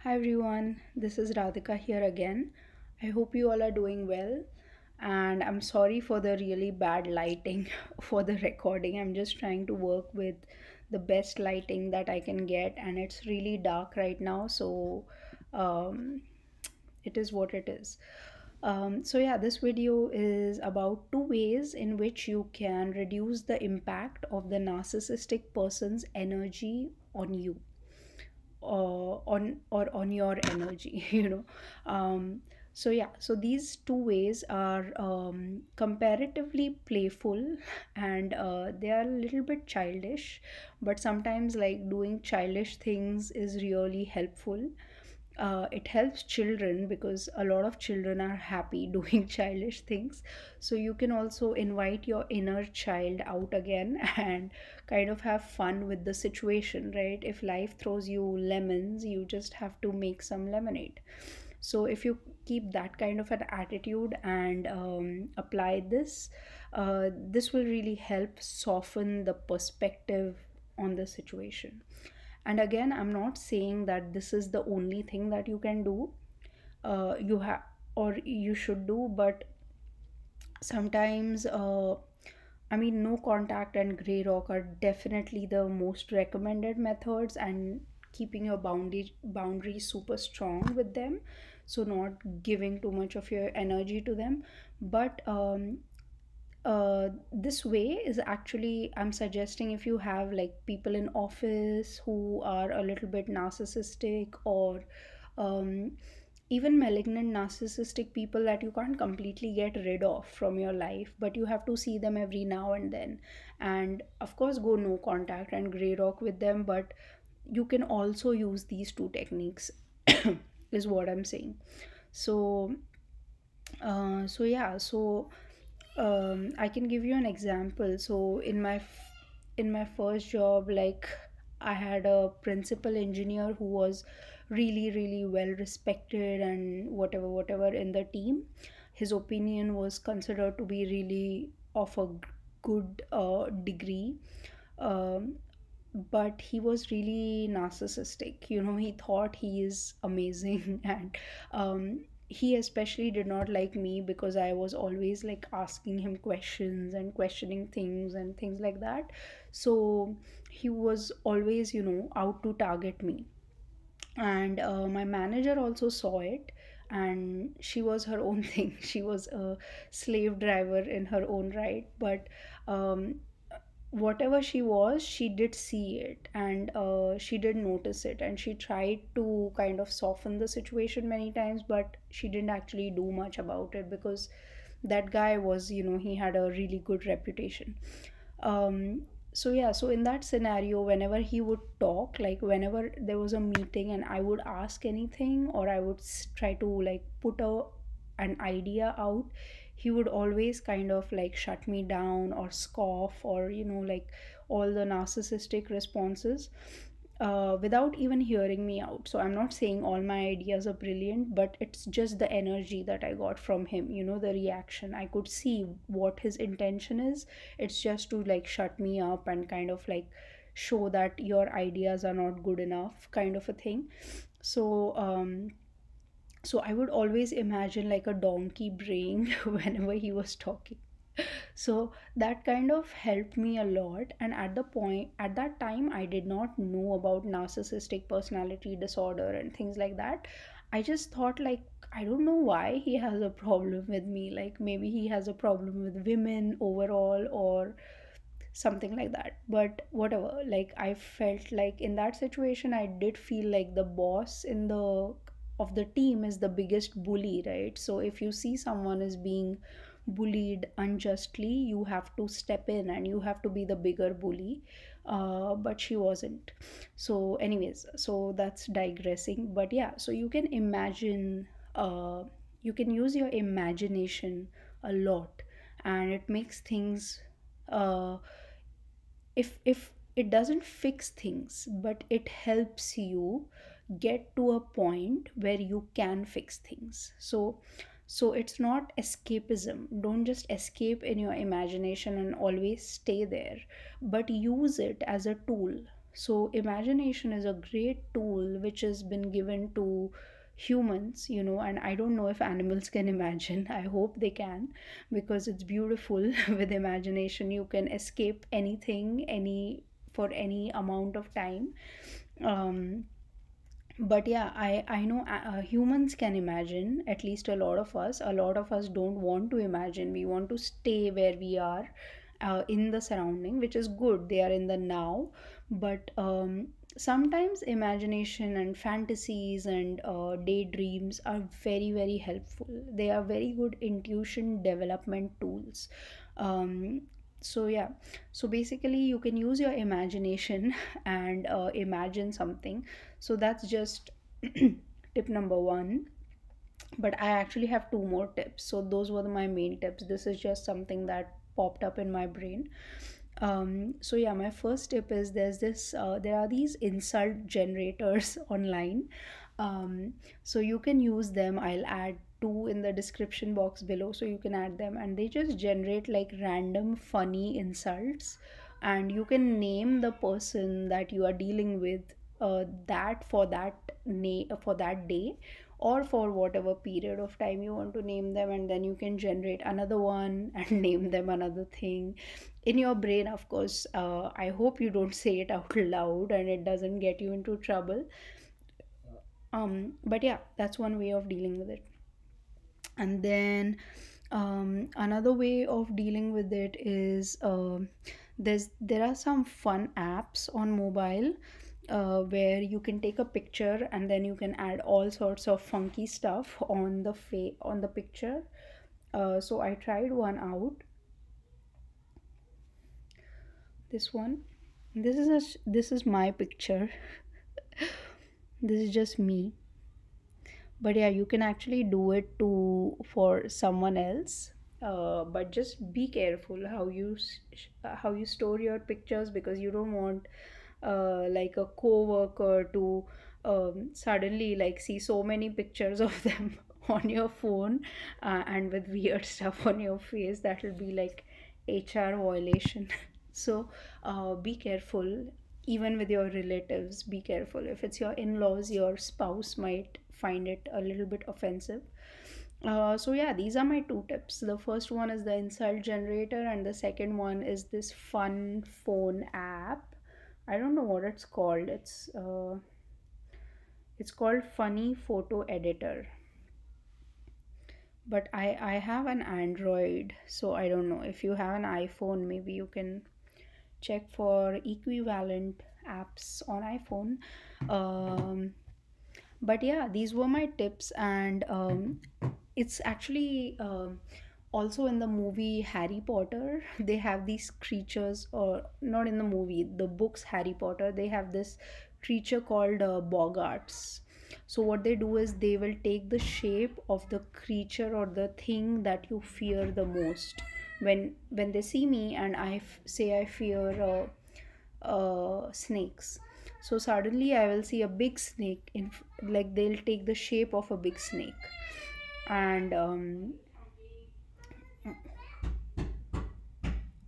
Hi everyone, this is Radhika here again. I hope you all are doing well, and I'm sorry for the really bad lighting for the recording. I'm just trying to work with the best lighting that I can get, and it's really dark right now, so um, it is what it is. So this video is about two ways in which you can reduce the impact of the narcissistic person's energy on you on your energy so these two ways are comparatively playful, and they are a little bit childish, but sometimes like doing childish things is really helpful. It helps children because a lot of children are happy doing childish things. So you can also invite your inner child out again and kind of have fun with the situation, right? If life throws you lemons, you just have to make some lemonade. So if you keep that kind of an attitude and apply this, this will really help soften the perspective on the situation. And again, I'm not saying that this is the only thing that you can do, you have or you should do, but sometimes I mean, no contact and gray rock are definitely the most recommended methods, and keeping your boundaries super strong with them, so not giving too much of your energy to them. But this way is actually, I'm suggesting, if you have like people in office who are a little bit narcissistic, or um, even malignant narcissistic people that you can't completely get rid of from your life, but you have to see them every now and then, and of course go no contact and gray rock with them. But you can also use these two techniques is what I'm saying. So I can give you an example. So in my first job, like, I had a principal engineer who was really well respected and whatever in the team. His opinion was considered to be really of a good degree. Um, but he was really narcissistic. He thought he is amazing and he especially did not like me because I was always like asking him questions and questioning things and things like that. So he was always, out to target me. And my manager also saw it, and she was her own thing. She was a slave driver in her own right, but um, whatever she was, she did see it, and she did notice it, and she tried to kind of soften the situation many times, but she didn't actually do much about it because that guy was, he had a really good reputation. So in that scenario, whenever he would talk, like whenever there was a meeting and I would ask anything, or I would try to like put an idea out, he would always kind of like shut me down or scoff, or like all the narcissistic responses, without even hearing me out. So I'm not saying all my ideas are brilliant, but it's just the energy that I got from him, the reaction. I could see what his intention is. It's just to like shut me up and kind of like show that your ideas are not good enough, kind of a thing. So I would always imagine like a donkey braying whenever he was talking. So that kind of helped me a lot. And at that time, I did not know about narcissistic personality disorder and things like that. I just thought, like, I don't know why he has a problem with me. Like, maybe he has a problem with women overall, or something like that. But whatever, like, I felt like in that situation, I did feel like the boss in the of the team is the biggest bully, right? So if you see someone is being bullied unjustly, you have to step in and you have to be the bigger bully. But she wasn't. So anyways, so that's digressing. But yeah, so you can imagine, you can use your imagination a lot, and it makes things, uh, if it doesn't fix things, but it helps you get to a point where you can fix things. So it's not escapism. Don't just escape in your imagination and always stay there, but use it as a tool. So imagination is a great tool which has been given to humans, and I don't know if animals can imagine. I hope they can, because it's beautiful. With imagination you can escape anything, any for any amount of time. um but yeah, I know humans can imagine. At least a lot of us don't want to imagine. We want to stay where we are, in the surrounding, which is good. They are in the now. But sometimes imagination and fantasies and daydreams are very, very helpful. They are very good intuition development tools. So yeah, so basically you can use your imagination and imagine something. So that's just tip number one. But I actually have two more tips. So those were my main tips. This is just something that popped up in my brain. So yeah, my first tip is there are these insult generators online. So you can use them. I'll add two in the description box below, so you can add them, and they just generate like random funny insults, and you can name the person that you are dealing with, that for for that day, or for whatever period of time you want to name them, and then you can generate another one and name them another thing in your brain, of course. I hope you don't say it out loud and it doesn't get you into trouble. But yeah, that's one way of dealing with it. And then another way of dealing with it is, there are some fun apps on mobile, where you can take a picture and then you can add all sorts of funky stuff on on the picture. So I tried one out. This one, this is my picture. This is just me. But yeah, you can actually do it to for someone else. But just be careful how you store your pictures, because you don't want like a co-worker to suddenly like see so many pictures of them on your phone, and with weird stuff on your face. That will be like HR violation. So be careful. Even with your relatives, be careful. If it's your in-laws, your spouse might find it a little bit offensive. So yeah, these are my two tips. The first one is the insult generator, and the second one is this fun phone app. I don't know what it's called. It's called Funny Photo Editor. But I have an Android, so I don't know. If you have an iPhone, maybe you can check for equivalent apps on iPhone. Um, but yeah, these were my tips. And it's actually, also in the movie Harry Potter. They have these creatures, or not in the movie, the books Harry Potter, they have this creature called bogarts. So what they do is they will take the shape of the creature or the thing that you fear the most. When they see me and say I fear snakes, so suddenly I will see a big snake like they'll take the shape of a big snake. And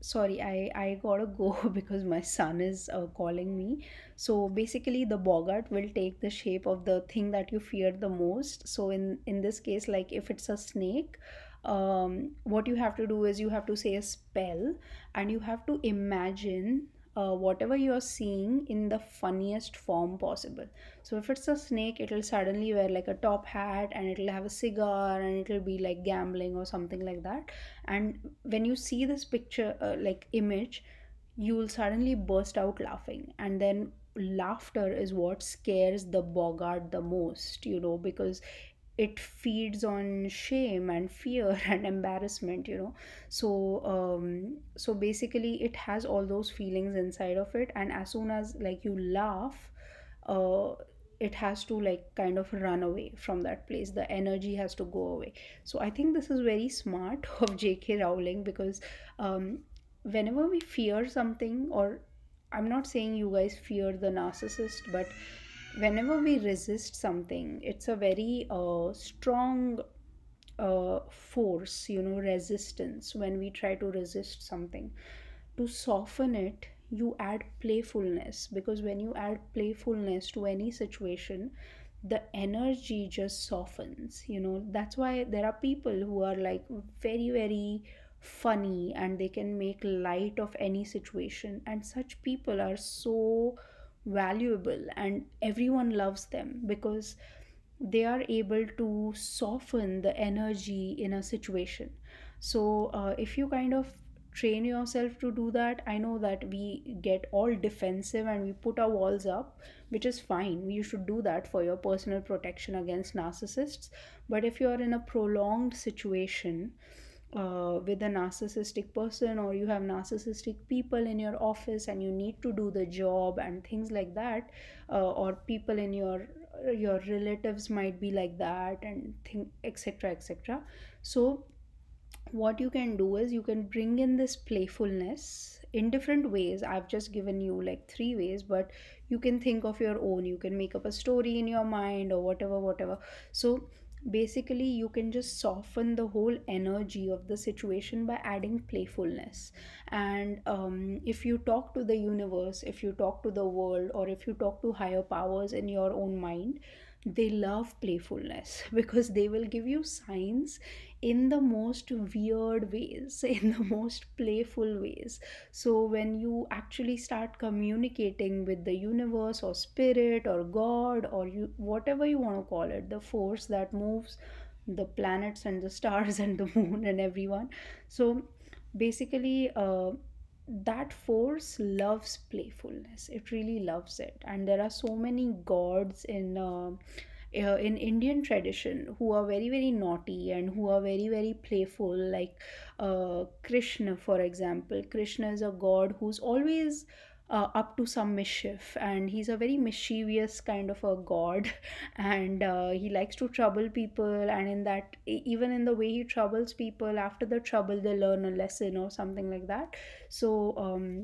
sorry, I gotta go because my son is calling me. So basically the boggart will take the shape of the thing that you fear the most. So in this case, like if it's a snake, what you have to do is you have to say a spell, and you have to imagine whatever you're seeing in the funniest form possible. So if it's a snake, it'll suddenly wear like a top hat, and it'll have a cigar, and it'll be like gambling or something like that. And when you see this picture, like image, you will suddenly burst out laughing. And then laughter is what scares the boggart the most, because it feeds on shame and fear and embarrassment. So basically it has all those feelings inside of it, and as soon as like you laugh, uh, it has to like kind of run away from that place. The energy has to go away. So I think this is very smart of JK Rowling, because um, whenever we fear something, or I'm not saying you guys fear the narcissist, but whenever we resist something, it's a very strong force, resistance. When we try to resist something, to soften it, you add playfulness, because when you add playfulness to any situation, the energy just softens. That's why there are people who are like very, very funny, and they can make light of any situation, and such people are so valuable and everyone loves them, because they are able to soften the energy in a situation. So if you kind of train yourself to do that, I know that we get all defensive and we put our walls up, which is fine. You should do that for your personal protection against narcissists. But if you're in a prolonged situation with a narcissistic person, or you have narcissistic people in your office and you need to do the job and things like that, or people in your relatives might be like that, and think, etc., etc. So what you can do is you can bring in this playfulness in different ways. I've just given you like three ways, but you can think of your own. You can make up a story in your mind or whatever, whatever. So basically you can just soften the whole energy of the situation by adding playfulness. And if you talk to the universe, if you talk to the world, or if you talk to higher powers in your own mind, they love playfulness because they will give you signs in the most weird ways, in the most playful ways. So when you actually start communicating with the universe or spirit or God, or you, whatever you want to call it, the force that moves the planets and the stars and the moon and everyone. So basically that force loves playfulness. It really loves it. And there are so many gods in Indian tradition who are very, very naughty and who are very, very playful. Like Krishna, for example. Krishna is a god who's always up to some mischief, and he's a very mischievous kind of a god, and he likes to trouble people. And in that, even in the way he troubles people, after the trouble they learn a lesson or something like that. So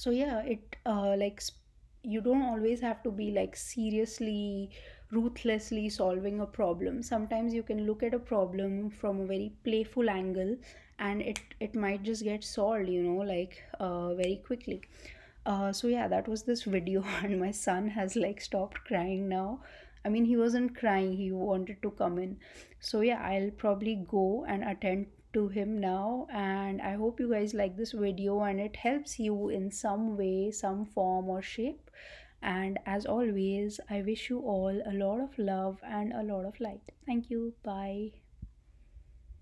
yeah, it you don't always have to be like seriously ruthlessly solving a problem. Sometimes you can look at a problem from a very playful angle, and it might just get solved, like very quickly. So yeah, that was this video and my son has like stopped crying now. I mean, he wasn't crying, he wanted to come in. So yeah, I'll probably go and attend to him now, and I hope you guys like this video and it helps you in some way, some form or shape. And as always, I wish you all a lot of love and a lot of light. Thank you. Bye.